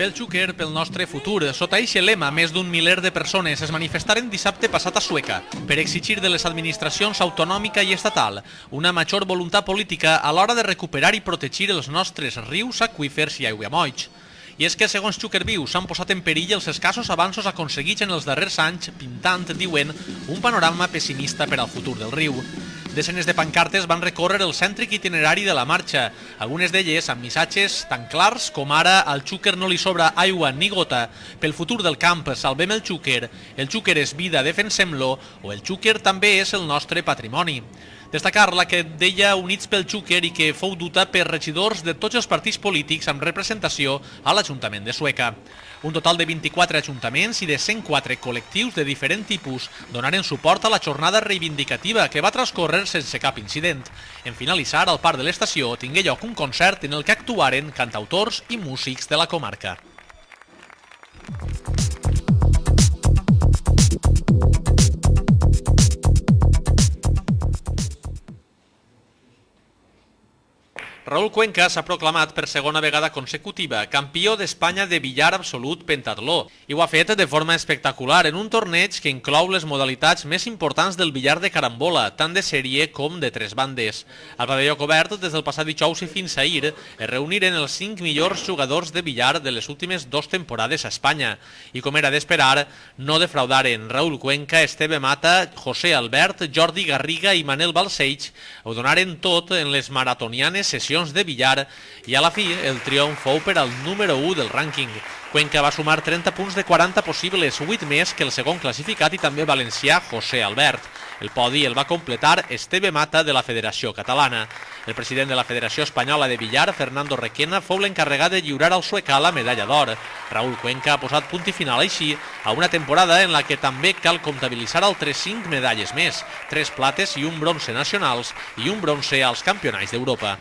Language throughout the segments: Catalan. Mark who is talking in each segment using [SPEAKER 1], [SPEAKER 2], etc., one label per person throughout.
[SPEAKER 1] Pel Xúquer, pel nostre futur. Sota eixe lema, més d'un miler de persones es manifestaren dissabte passat a Sueca per exigir de les administracions autonòmica i estatal una major voluntat política a l'hora de recuperar i protegir els nostres rius, aqüífers i aiguamolls. I és que, segons Xúquer Viu, s'han posat en perill els escassos avanços aconseguits en els darrers anys, pintant, diuen, un panorama pessimista per al futur del riu. Desenes de pancartes van recórrer el cèntric itinerari de la marxa, algunes d'elles amb missatges tan clars com ara al Xúquer no li sobra aigua ni gota, pel futur del camp salvem el Xúquer és vida, defensem-lo, o el Xúquer també és el nostre patrimoni. Destacar la que deia Units pel Xúquer i que fou duta per regidors de tots els partits polítics amb representació a l'Ajuntament de Sueca. Un total de 24 ajuntaments i de 104 col·lectius de diferent tipus donaren suport a la jornada reivindicativa que va transcórrer sense cap incident. En finalitzar, al parc de l'estació tingué lloc un concert en el que actuaren cantautors i músics de la comarca. Raúl Cuenca s'ha proclamat per segona vegada consecutiva campió d'Espanya de billar absolut pentatló i ho ha fet de forma espectacular en un torneig que inclou les modalitats més importants del billar de carambola, tant de sèrie com de tres bandes. Al pavelló cobert, des del passat dijous i fins ahir, es reuniren els 5 millors jugadors de billar de les últimes 2 temporades a Espanya. I com era d'esperar, no defraudaren. Raúl Cuenca, Esteve Mata, José Albert, Jordi Garriga i Manel Balcells ho donaren tot en les maratonianes sessions de billar i a la fi el triomf fou per al número 1 del rànquing. Cuenca va sumar 30 punts de 40 possibles, 8 més que el segon classificat i també valencià José Albert. El podi el va completar Esteve Mata de la Federació Catalana. El president de la Federació Espanyola de Billar, Fernando Requena, fou l'encarregat de lliurar al suecà la medalla d'or. Raúl Cuenca ha posat punt i final així a una temporada en la que també cal comptabilitzar altres 5 medalles més, 3 plates i un bronze nacionals i un bronze als campionats d'Europa.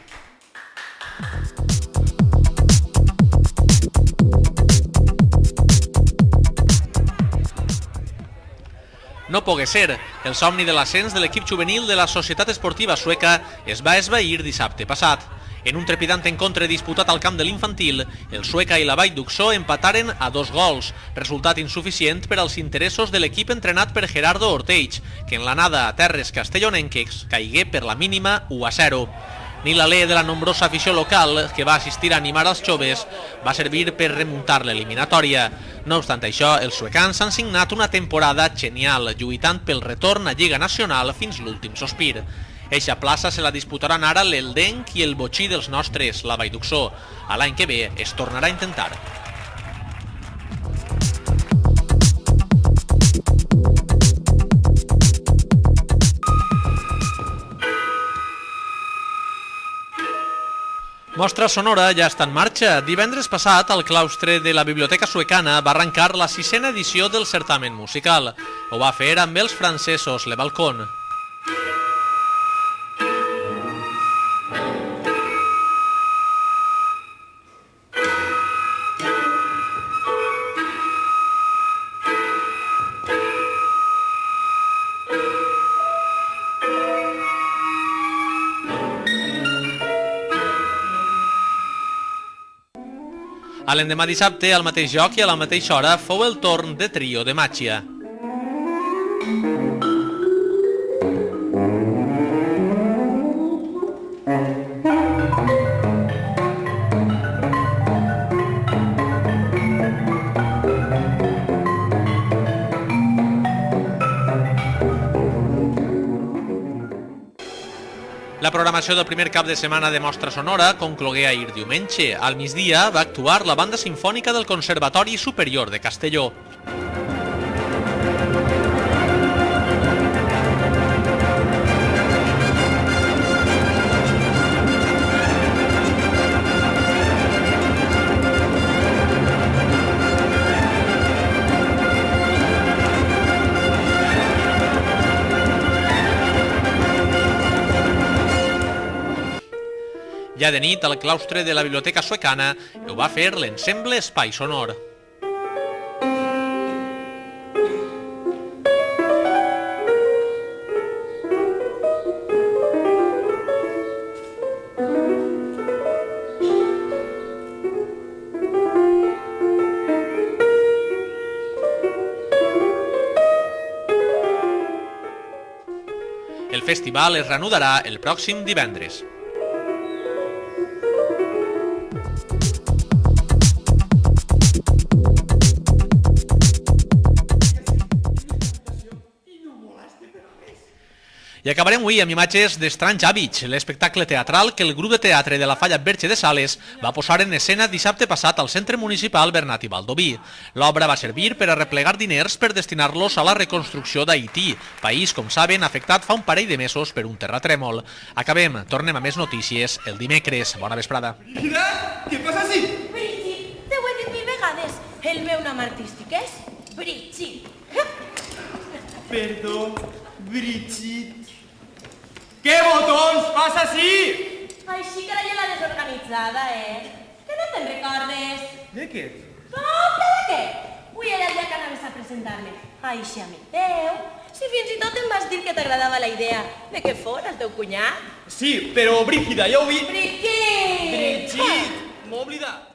[SPEAKER 1] No pogué ser. El somni de l'ascens de l'equip juvenil de la Societat Esportiva Sueca es va esvair dissabte passat. En un trepidant encontre disputat al camp de l'infantil, el Sueca i la Vall d'Uxó empataren a 2 gols, resultat insuficient per als interessos de l'equip entrenat per Gerardo Orteig, que en l'anada a terres castellonenques caigué per la mínima 1-0. Ni l'alè de la nombrosa afició local, que va assistir a animar els joves, va servir per remuntar l'eliminatòria. No obstant això, els suecans han signat una temporada genial, lluitant pel retorn a Lliga Nacional fins l'últim sospir. Eixa plaça se la disputaran ara l'Eldenc i el botxí dels nostres, la Vall d'Uxó. A l'any que ve es tornarà a intentar. Mostra Sonora ja està en marxa. Divendres passat, al claustre de la Biblioteca Suecana va arrencar la 6a edició del certamen musical. Ho va fer amb els francesos Le Balcon. A l'endemà dissabte, al mateix lloc i a la mateixa hora, fou el torn de Trio de Màgia. La programació del primer cap de setmana de Mostra Sonora conclogué ahir diumenge. Al migdia va actuar la Banda Simfònica del Conservatori Superior de Castelló. Ja de nit, al claustre de la Biblioteca Suecana, ho va fer l'ensemble Espai Sonor. festival es reanudarà el pròxim divendres. I acabarem avui amb imatges d'Estranys Hàbits, l'espectacle teatral que el grup de teatre de la Falla Verge de Sales va posar en escena dissabte passat al Centre Municipal Bernat i Baldoví. L'obra va servir per a replegar diners per destinar-los a la reconstrucció d'Haití, país, com saben, afectat fa un parell de mesos per un terratrèmol. Acabem, tornem a més notícies el dimecres. Bona vesprada.
[SPEAKER 2] Mira, què passa així?
[SPEAKER 3] Brigitte, t'ho he dit 1000 vegades. El meu nom artístic és Brigitte.
[SPEAKER 2] Perdó, Brigitte. Què botons fas així?
[SPEAKER 3] Així que la desorganitzada, Que no te'n recordes?
[SPEAKER 2] De què?
[SPEAKER 3] Poble de què? Avui era el dia que anaves a presentar-me. Així, amic teu. Si fins i tot em vas dir que t'agradava la idea de que fos el teu cunyat.
[SPEAKER 2] Sí, però Brígida, ja ho vi.
[SPEAKER 3] Brigitte!
[SPEAKER 2] Brigitte, m'ho he oblidat.